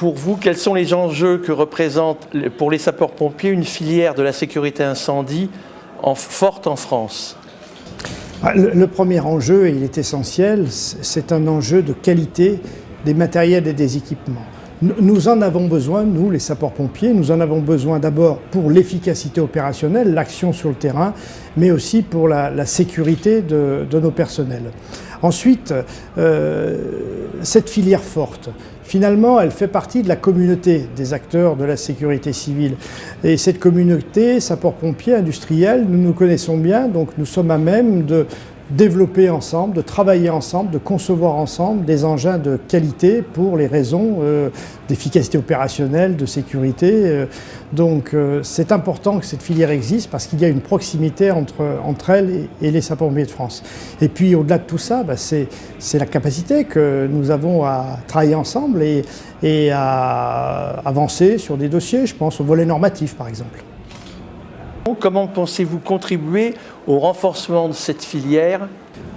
Pour vous, quels sont les enjeux que représente pour les sapeurs-pompiers une filière de la sécurité incendie forte en France ? Le premier enjeu, et il est essentiel, c'est un enjeu de qualité des matériels et des équipements. Nous en avons besoin, nous les sapeurs-pompiers, nous en avons besoin d'abord pour l'efficacité opérationnelle, l'action sur le terrain, mais aussi pour la sécurité de nos personnels. Ensuite, cette filière forte, finalement, elle fait partie de la communauté des acteurs de la sécurité civile. Et cette communauté, sapeurs-pompiers, industriels, nous nous connaissons bien, donc nous sommes à même de développer ensemble, de travailler ensemble, de concevoir ensemble des engins de qualité pour les raisons d'efficacité opérationnelle, de sécurité. Donc c'est important que cette filière existe parce qu'il y a une proximité entre elle et les sapeurs-pompiers de France. Et puis au-delà de tout ça, c'est la capacité que nous avons à travailler ensemble et à avancer sur des dossiers, je pense au volet normatif par exemple. Comment pensez-vous contribuer au renforcement de cette filière ?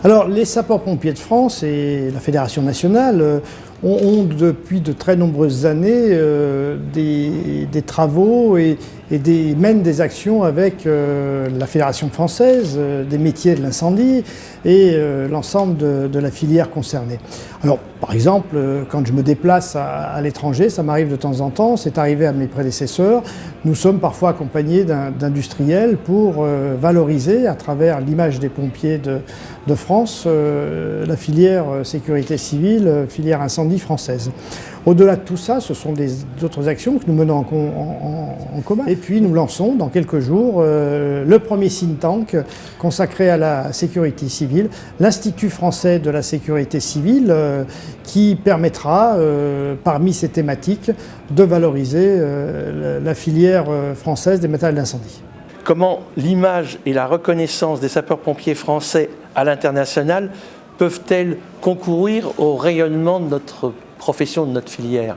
Alors, les sapeurs-pompiers de France et la Fédération nationale ont depuis de très nombreuses années des travaux et mènent des actions avec la Fédération française des métiers de l'incendie et l'ensemble de la filière concernée. Alors, par exemple, quand je me déplace à l'étranger, ça m'arrive de temps en temps, c'est arrivé à mes prédécesseurs, nous sommes parfois accompagnés d'industriels pour valoriser à travers l'image des pompiers de France la filière sécurité civile, filière incendie française. Au-delà de tout ça, ce sont d'autres actions que nous menons en commun. Et puis nous lançons dans quelques jours le premier think tank consacré à la sécurité civile, l'Institut français de la sécurité civile, qui permettra, parmi ces thématiques, de valoriser la filière française des matériels d'incendie. Comment l'image et la reconnaissance des sapeurs-pompiers français à l'international peuvent-elles concourir au rayonnement de notre profession, de notre filière ?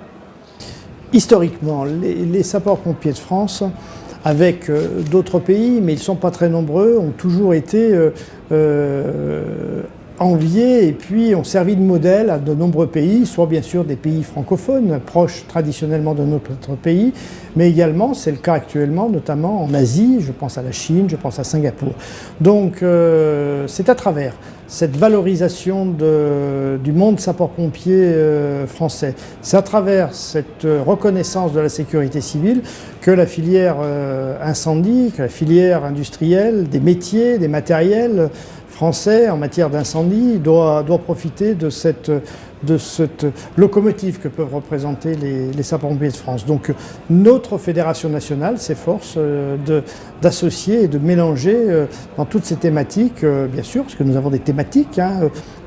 Historiquement, les sapeurs-pompiers de France, avec d'autres pays, mais ils ne sont pas très nombreux, ont toujours été enviés et puis ont servi de modèle à de nombreux pays, soit bien sûr des pays francophones, proches traditionnellement de notre pays, mais également, c'est le cas actuellement, notamment en Asie, je pense à la Chine, je pense à Singapour. Donc c'est à travers cette valorisation du monde sapeur-pompier français, c'est à travers cette reconnaissance de la sécurité civile que la filière incendie, que la filière industrielle, des métiers, des matériels français en matière d'incendie doit profiter de cette locomotive que peuvent représenter les sapeurs-pompiers de France. Donc notre fédération nationale s'efforce d'associer et de mélanger dans toutes ces thématiques, bien sûr, parce que nous avons des thématiques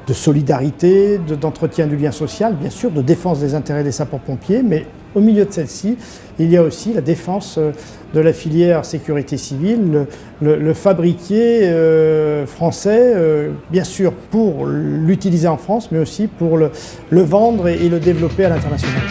de solidarité, d'entretien du lien social, bien sûr, de défense des intérêts des sapeurs-pompiers, mais au milieu de celle-ci, il y a aussi la défense de la filière sécurité civile, le fabriqué français, bien sûr pour l'utiliser en France, mais aussi pour le vendre et le développer à l'international.